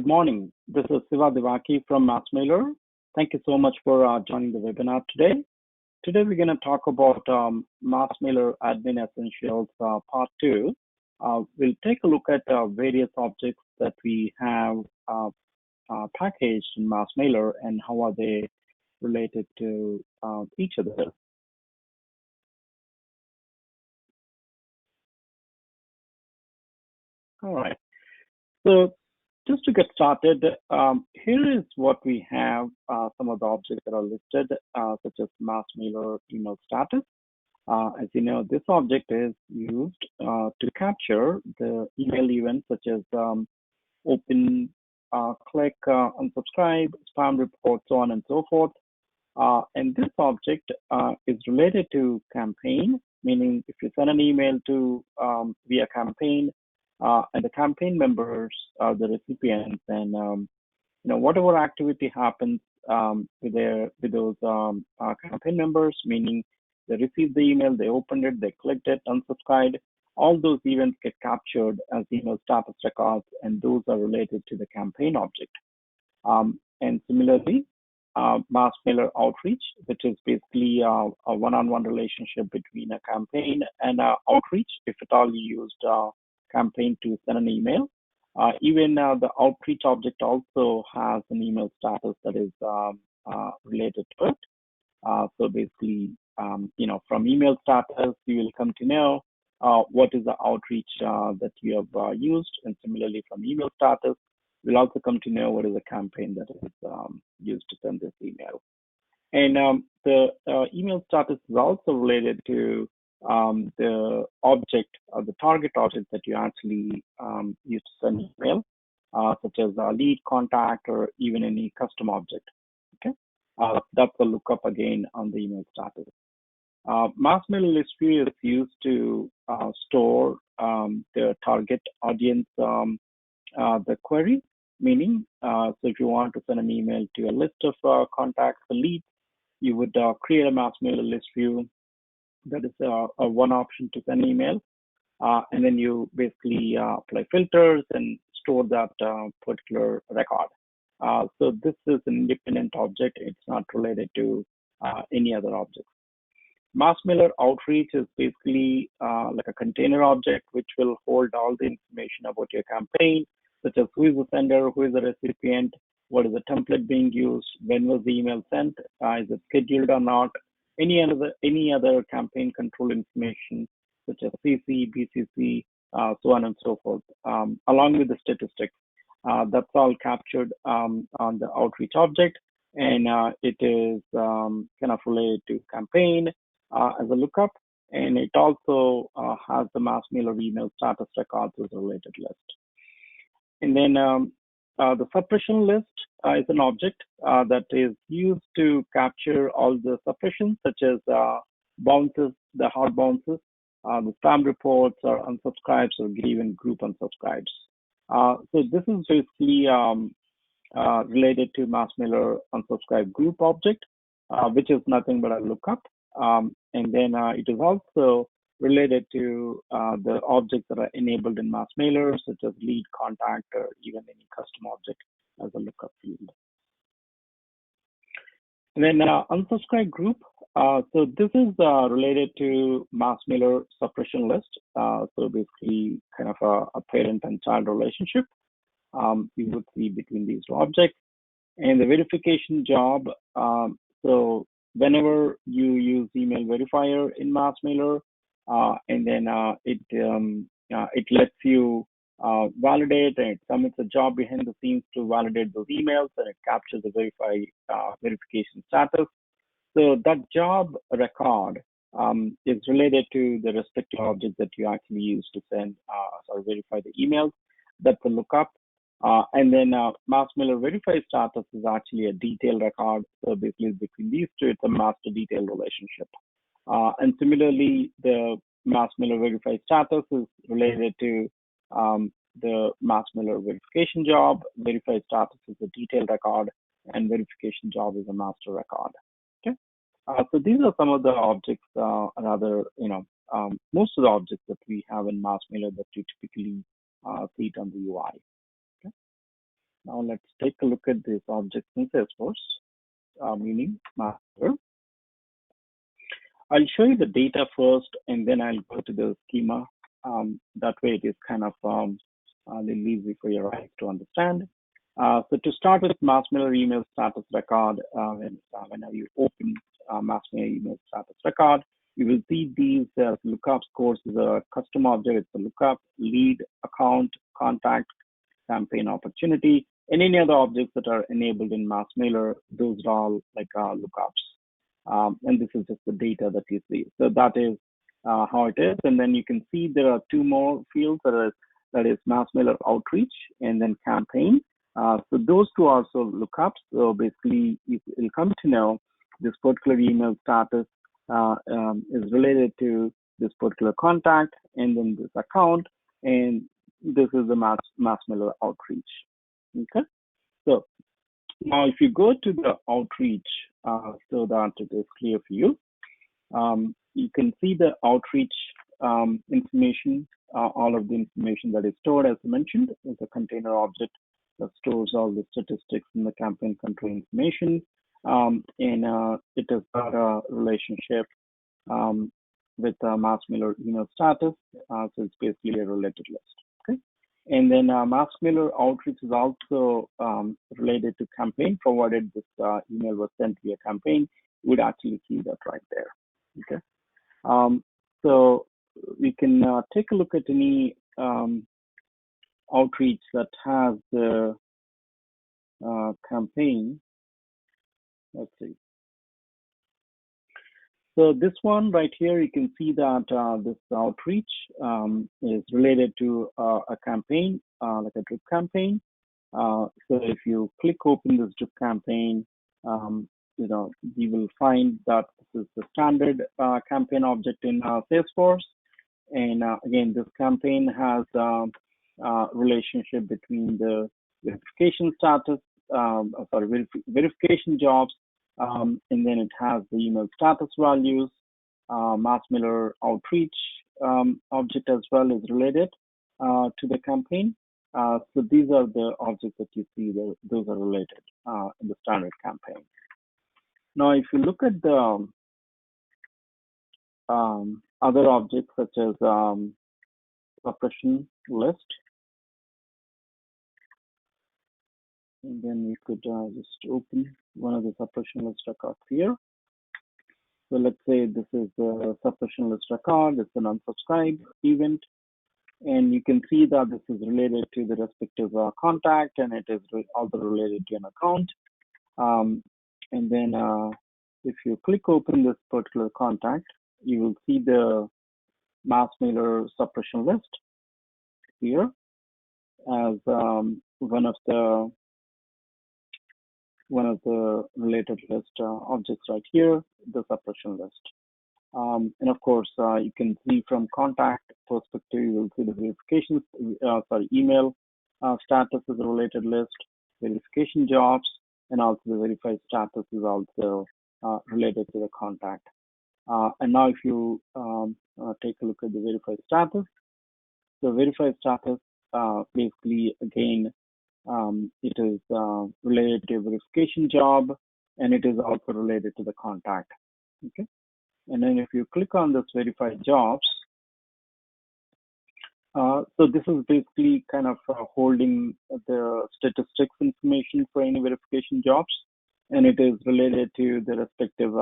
Good morning. This is Siva Devaki from MassMailer. Thank you so much for joining the webinar today. Today we're going to talk about MassMailer Admin Essentials Part 2. We'll take a look at various objects that we have packaged in MassMailer and how are they related to each other. All right. So just to get started, here is what we have, some of the objects that are listed, such as MassMailer email status. As you know, this object is used to capture the email events such as open, click, unsubscribe, spam report, so on and so forth. And this object is related to campaign, meaning if you send an email to via campaign, and the campaign members are the recipients, and whatever activity happens with those campaign members, meaning they received the email, they opened it, they clicked it, unsubscribed, all those events get captured as email status records, and those are related to the campaign object. And similarly, MassMailer outreach, which is basically a one-on-one relationship between a campaign and outreach, if at all you used campaign to send an email. Even the outreach object also has an email status that is related to it. So basically, from email status, you will come to know what is the outreach that you have used, and similarly from email status, we'll also come to know what is the campaign that is used to send this email. And the email status is also related to the object or the target object that you actually use to send email, such as a lead, contact, or even any custom object. Okay, that's a lookup again on the email status. MassMailer list view is used to store the target audience, the query, meaning so if you want to send an email to a list of contacts or leads, you would create a MassMailer list view. That is a one option to send email, and then you basically apply filters and store that particular record. So this is an independent object. It's not related to any other objects. MassMailer outreach is basically like a container object, which will hold all the information about your campaign, such as who is the sender, who is the recipient, what is the template being used, when was the email sent, is it scheduled or not, any other campaign control information, such as CC, BCC, so on and so forth, along with the statistics. That's all captured on the outreach object, and it is kind of related to campaign as a lookup, and it also has the MassMailer email status records as a related list. And then the suppression list is an object that is used to capture all the suppressions, such as bounces, the hard bounces, the spam reports, or unsubscribes, or even group unsubscribes. So this is basically related to MassMailer unsubscribe group object, which is nothing but a lookup. And then it is also related to the objects that are enabled in MassMailer, such as lead, contact, or even any custom object as a lookup field. And then unsubscribe group. So this is related to MassMailer suppression list. So basically kind of a parent and child relationship you would see between these two objects. And the verification job. So whenever you use email verifier in MassMailer, and then it lets you validate, and it submits a job behind the scenes to validate those emails, and it captures the verification status. So that job record is related to the respective object that you actually use to send or verify the emails. That's a lookup. And then MassMailer verify status is actually a detail record. So basically between these two, it's a master detail relationship. And similarly, the MassMailer verify status is related to the MassMailer verification job. Verify status is a detail record, and verification job is a master record. Okay. So these are some of the objects, most of the objects that we have in MassMailer that you typically see it on the UI. Now let's take a look at these objects in Salesforce, meaning master. I'll show you the data first, and then I'll go to the schema. That way it is kind of a little easy for your eyes to understand. So to start with MassMailer email status record, whenever you open MassMailer email status record, you will see these lookups. Course is a custom object. It's a lookup, lead, account, contact, campaign opportunity, and any other objects that are enabled in MassMailer. Those are all like lookups. And this is just the data that you see. So that is how it is. And then you can see there are two more fields that is MassMailer outreach and then campaign. So those two are also lookups. So basically, you'll come to know this particular email status is related to this particular contact and then this account. And this is the MassMailer outreach. Okay. So now, if you go to the outreach, so that it is clear for you, you can see the outreach information, all of the information that is stored, as I mentioned, is a container object that stores all the statistics in the campaign control information. And it has got a relationship with MassMailer email status. So it's basically a related list. Okay. And then MassMailer outreach is also related to campaign, provided this email was sent via campaign. You would actually see that right there. Okay. So we can take a look at any outreach that has the campaign. Let's see. So this one right here, you can see that this outreach is related to a campaign, like a drip campaign. So if you click open this drip campaign, you will find that this is the standard campaign object in Salesforce. And again, this campaign has a relationship between the verification status, verification jobs, and then it has the email status values. MassMailer outreach object as well is related to the campaign. So these are the objects that you see, those are related in the standard campaign. Now, if you look at the other objects such as suppression list, and then we could just open one of the suppression list records here. So let's say this is the suppression list record. It's an unsubscribe event. And you can see that this is related to the respective contact, and it is also related to an account. And then if you click open this particular contact, you will see the MassMailer suppression list here as one of the related list objects right here, the suppression list. And of course, you can see from contact perspective, you will see the verification, email status is a related list, verification jobs, and also the verified status is also related to the contact. And now if you take a look at the verified status, the verified status basically, again, it is related to a verification job, and it is also related to the contact. Okay. And then if you click on this verified jobs, so this is basically kind of holding the statistics information for any verification jobs, and it is related to the respective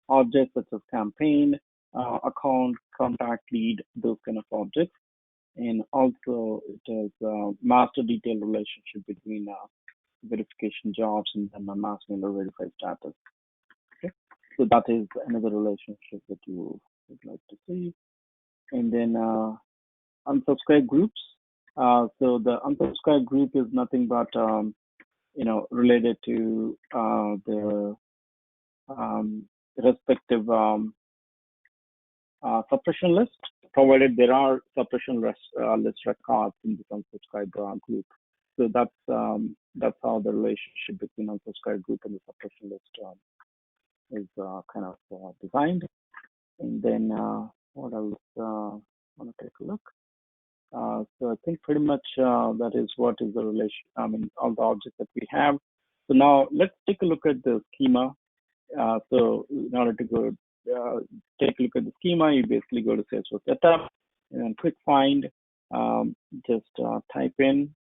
objects such as campaign, account, contact, lead, those kind of objects. And also it has a master detail relationship between verification jobs and then the MassMailer verified status. Okay, so that is another relationship that you would like to see. And then unsubscribe groups. So the unsubscribe group is nothing but related to the respective suppression list, provided there are suppression list records in the unsubscribe group. So that's how the relationship between unsubscribe group and the suppression list is kind of designed. And then what else? I want to take a look. So I think pretty much that is what is the relation, I mean, all the objects that we have. So now let's take a look at the schema. So in order to go take a look at the schema, you basically go to Salesforce Setup and then quick find, just type in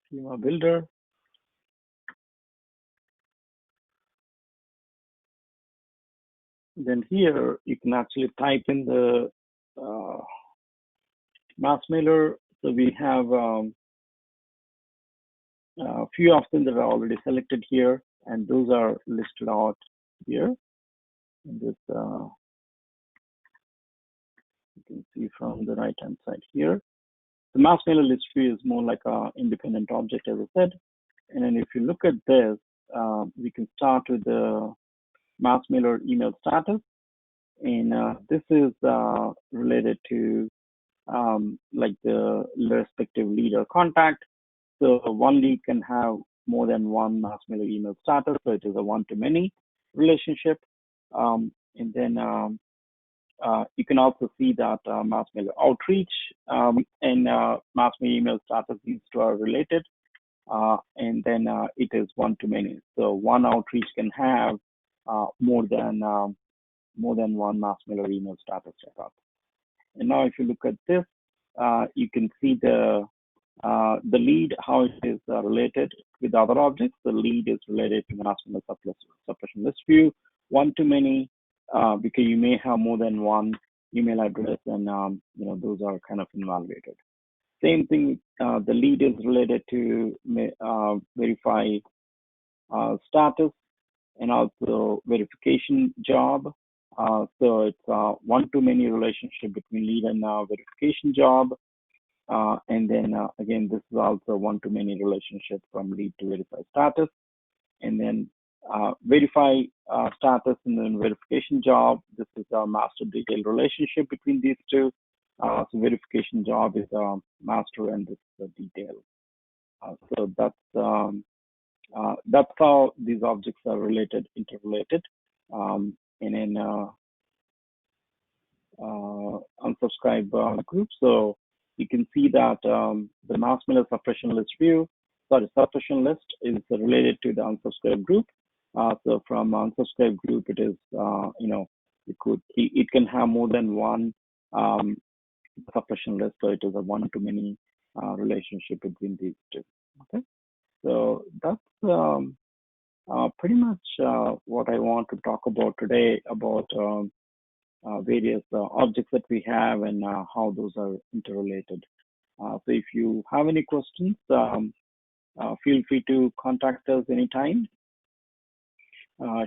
schema builder. Then here you can actually type in the MassMailer. So we have a few of them that are already selected here, and those are listed out here. In this, you can see from the right hand side here. The MassMailer list view is more like an independent object, as I said. And then if you look at this, we can start with the MassMailer email status. And this is related to like the respective lead or contact. So one lead can have more than one MassMailer email status, so it is a one-to-many relationship. And then you can also see that MassMailer outreach and MassMailer email status, these two are related. And then it is one-to-many. So one outreach can have more than one MassMailer email status record. And now if you look at this, you can see the lead, how it is related with other objects. The lead is related to MassMailer suppression list view, one-to-many, because you may have more than one email address, and those are kind of invalidated. Same thing, the lead is related to verify status and also verification job. So it's one-to-many relationship between lead and verification job. And then again, this is also one-to-many relationship from lead to verify status. And then verify status and then verification job. This is a master detailed relationship between these two. So verification job is a master and this is a detail. So that's how these objects are related, interrelated. And then unsubscribe group. So you can see that the MassMailer suppression list view, suppression list is related to the unsubscribe group. So from unsubscribe group, it is it can have more than one suppression list. So it is a one-to-many relationship between these two. Okay, so that's pretty much what I want to talk about today about various objects that we have and how those are interrelated. So if you have any questions, feel free to contact us anytime.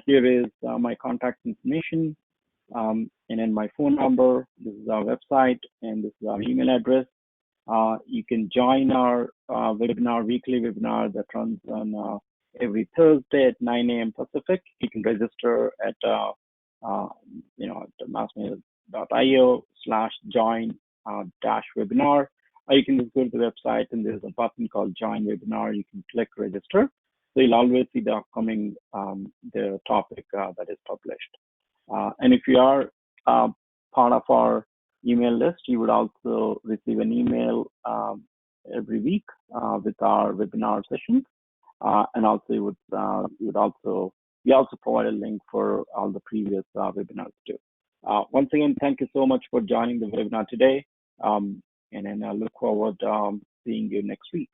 Here is my contact information and then my phone number. This is our website and this is our email address. You can join our weekly webinar that runs on every Thursday at 9 a.m. Pacific. You can register at massmailer.io/join-webinar. Or you can just go to the website and there's a button called Join Webinar. You can click Register. So you'll always see the upcoming the topic that is published. And if you are part of our email list, you would also receive an email every week with our webinar sessions. And also we also provide a link for all the previous webinars too. Once again, thank you so much for joining the webinar today. And then I look forward seeing you next week.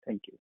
Thank you.